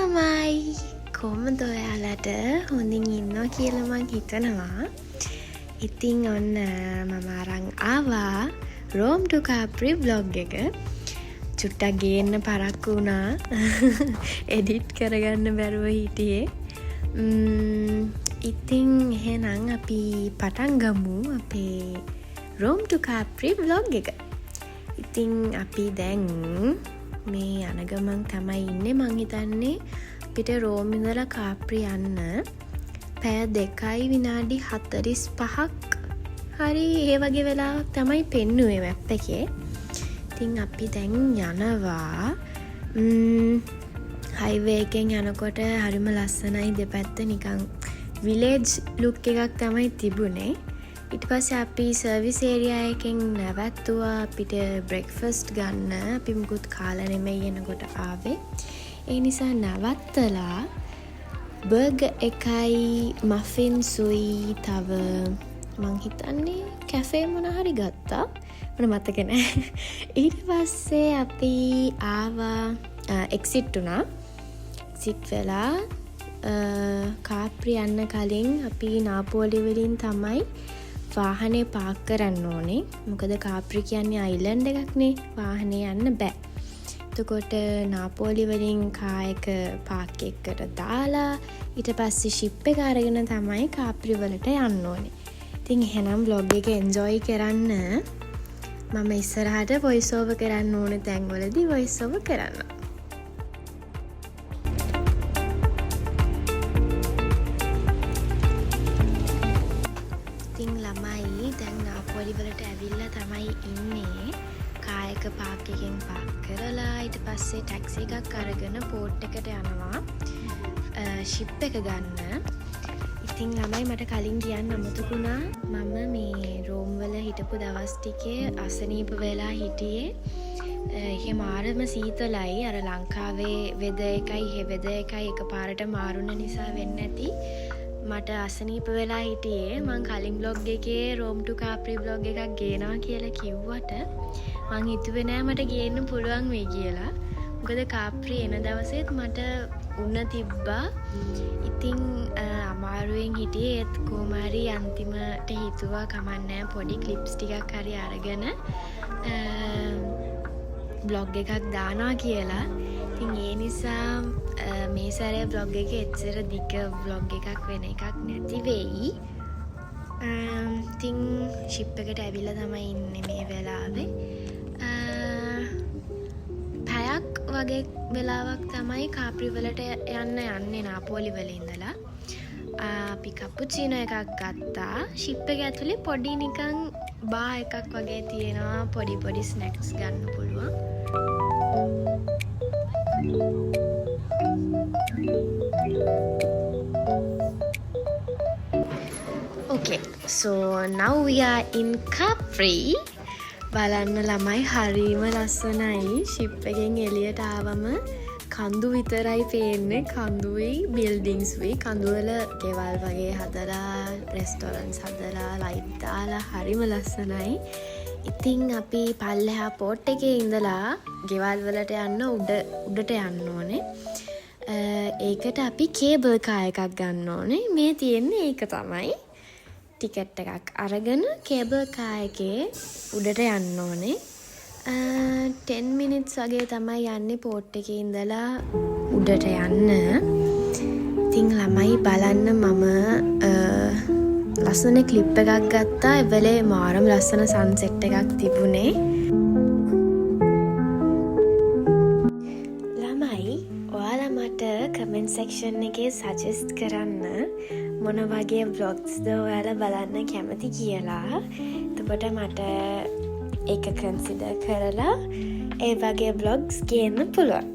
ළමයි කොහොමද ඔයාලට හොඳින් ඉන්නවා කියලා මං හිතනවා. ඉතින් ඔන්න මම අරන් ආවා Rome to Capri vlog එක. චුට්ටක් ගේන්න පරක්කු වුණා. එඩිට් කරගන්න බැරුව හිටියේ. ඉතින් එහෙනම් අපි පටන් ගමු අපේ Rome to Capri vlog එක. ඉතින් අපි දැන් මේ යන ගමන් තමයි ඉන්නේ. මං හිතන්නේ අපිට රෝම් ඉඳලා කාප්‍රි යන්න පැය 2යි විනාඩි 45ක් හරි ඒ වගේ වෙලාවක් තමයි පෙන්නුවේ මැප් එකේ. ඉතින් අපි දැන් යනවා හයිවේ එකෙන් යනකොට හරිම ලස්සනයි. දෙපැත්ත නිකන් විලේජ් ලුක් එකක් තමයි තිබුණේ. ඊට පස්සේ අපි සර්විස් ඒරියා එකෙන් නැවතුවා අපිට බ්‍රෙක්ෆාස්ට් ගන්න. අපි මුකුත් කාලා නෙමෙයි එනකොට ආවේ. ඒ නිසා නවත්තලා බර්ගර් එකයි මෆින්සුයි තව මං හිතන්නේ කැෆේ මොන හරි ගත්තා. මට මතක නෑ. ඊට පස්සේ අපි ආවා එක්සිට් වුණා. එක්සිට් වෙලා කාප්‍රි යන්න කලින් අපි නාපෝලි වලින් තමයි වාහනේ පාක් කරන්න ඕනේ. මොකද කාප්‍රි කියන්නේ අයිලන්ඩ් එකක්නේ. වාහනේ යන්න බෑ. එතකොට නාපෝලි වලින් කායක පාක් එකකට දාලා ඊට පස්සේ ෂිප් එක අරගෙන තමයි කාප්‍රි වලට යන්න ඕනේ. ඉතින් එහෙනම් vlog එක enjoy කරන්න. මම ඉස්සරහට voice over කරන්න ඕනේ තැන්වලදී voice over කරන්න. ළමයි දැන් නාපෝලි වලට ඇවිල්ලා තමයි ඉන්නේ. කායක පාක් එකෙන් පාක් කරලා ඊට පස්සේ ටැක්සි එකක් අරගෙන පෝට් එකට යනවා ෂිප් එක ගන්න. ඉතින් ළමයි මට කලින් කියන්න අමතකුණා මම මේ රෝම් වල හිටපු දවස් ටිකේ අසනීප වෙලා හිටියේ. එහෙ මාරම සීතලයි. අර ලංකාවේ වෙදර් එකයි එහෙ වෙදර් එකයි එකපාරට මාරුන නිසා වෙන්නේ නැති. මට අසනීප වෙලා හිටියේ. මං කලින් බ්ලොග් එකේ Rome to Capri බ්ලොග් එකක් ගේනවා කියලා කිව්වට මං හිතුවේ නෑ මට ගේන්න පුළුවන් වෙයි කියලා. මොකද කාප්‍රි එන දවසෙත් මට උණ තිබ්බා. ඉතින් අමාරුවෙන් හිටියේ. ඒත් කොහොම හරි අන්තිමට හිතුවා කමන්නෑ පොඩි ක්ලිප්ස් ටිකක් හරි අරගෙන බ්ලොග් එකක් දානවා කියලා. ඉතින් ඒ නිසා මේ සැරේ බ්ලොග් එක එච්චර දිග බ්ලොග් එකක් වෙන එකක් නැති වෙයි. ඉතින් ෂිප් එකට ඇවිල්ලා තමයි ඉන්නේ මේ වෙලාවේ. පැයක් වගේ වෙලාවක් තමයි කාප්‍රි වලට යන්නේ නාපෝලි වල ඉඳලා. අපි කපුචිනෝ එකක් ගත්තා. ෂිප් එක ඇතුලේ පොඩි නිකන් බා එකක් වගේ තියෙනවා. පොඩි ස්නැක්ස් ගන්න පුළුවන්. Okay, so now we are in Capri. බලන්න ළමයි හරිම ලස්සනයි. ෂිප් එකෙන් එළියට ආවම කඳු විතරයි පේන්නේ. කඳුයි බිල්ඩින්ග්ස් වෙයි. කඳු වල ගෙවල් වගේ හදලා රෙස්ටොරන්ට්ස් හදලා ලයිට් දාලා හරිම ලස්සනයි. ඉතින් අපි පල්ලෙහා පෝට් එකේ ඉඳලා ගෙවල් වලට යන්න උඩට යන්න ඕනේ. ඒකට අපි කේබල් කාර් එකක් ගන්න ඕනේ. මේ තියෙන්නේ ඒක තමයි. ටිකට් එකක් අරගෙන කේබල් කාර් එකේ උඩට යන්න ඕනේ. 10 minutes වගේ තමයි යන්නේ පෝට් එකේ ඉඳලා උඩට යන්න. ඉතින් ළමයි බලන්න මම ලස්සන ක්ලිප් එකක් ගත්තා. ඒ වෙලේ මාරම ලස්සන සන්සෙට් එකක් තිබුණේ. ළමයි ඔයාලා මට කමෙන්ට් සෙක්ෂන් එකේ සජෙස්ට් කරන්න මොන වගේ vlogsද ඔයාලා බලන්න කැමති කියලා. එතකොට මට ඒක කන්සිඩර් කරලා ඒ වගේ vlogs ගේන්න පුළුවන්.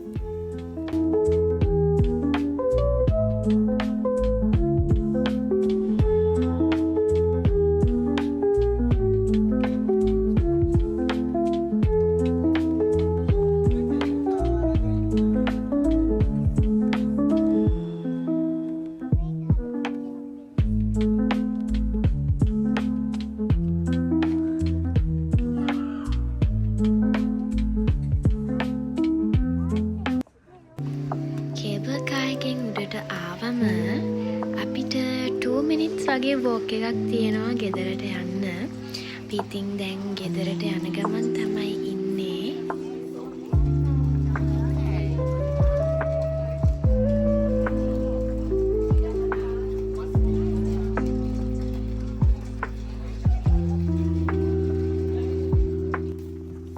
කේබල් කායකෙන් උඩට ආවම අපිට 2 minutes වගේ වෝක් එකක් තියෙනවා ගෙදරට යන්න. අපි ඉතින් දැන් ගෙදරට යන ගමන් තමයි ඉන්නේ.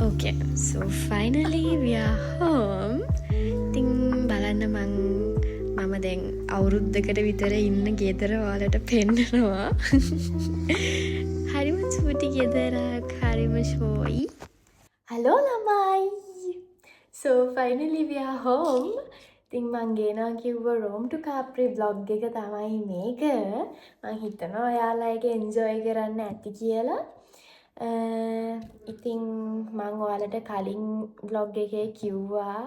Okay, so finally we are home. ඉතින් බලන්න මම දැන් අවුරුද්දකට විතර ඉන්න ගෙදර ඔයාලට පෙන්නනවා. හරිම චූටි ගෙදරක්, හරිම ෂෝයි. හලෝ ළමයි. So finally we are home. ඉතින් මං ගේනවා කිව්ව Rome to Capri vlog එක තමයි මේක. මං හිතනවා ඔයාලා ඒක enjoy කරන්න ඇති කියලා. ඉතින් මං ඔයාලට කලින් vlog එකේ කිව්වා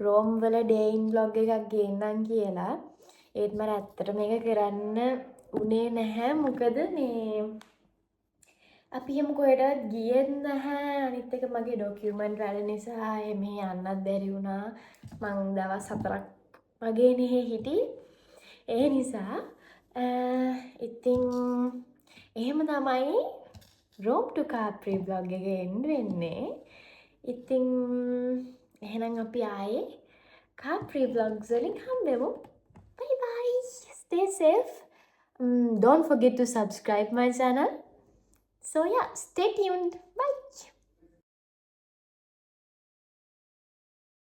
රෝම් වල day in vlog එකක් ගේන්නම් කියලා. ඒත් මට ඇත්තට මේක කරන්න උනේ නැහැ. මොකද මේ අපි එහෙම කොහෙටවත් ගියෙත් නැහැ. අනිත් එක මගේ ડોකියුමන්ට් වැඩ නිසා එහෙම යන්නත් බැරි වුණා. මං දවස් 4ක් වගේ නෙහෙ හිටියේ. ඒ නිසා ඉතින් එහෙම තමයි Rome to Capri vlog එක එන්න වෙන්නේ. ඉතින් එහෙනම් අපි ආයේ Capri vlogs වලින් හම්බෙමු. Bye bye. Stay safe. Don't forget to subscribe my channel. So yeah, stay tuned. Bye.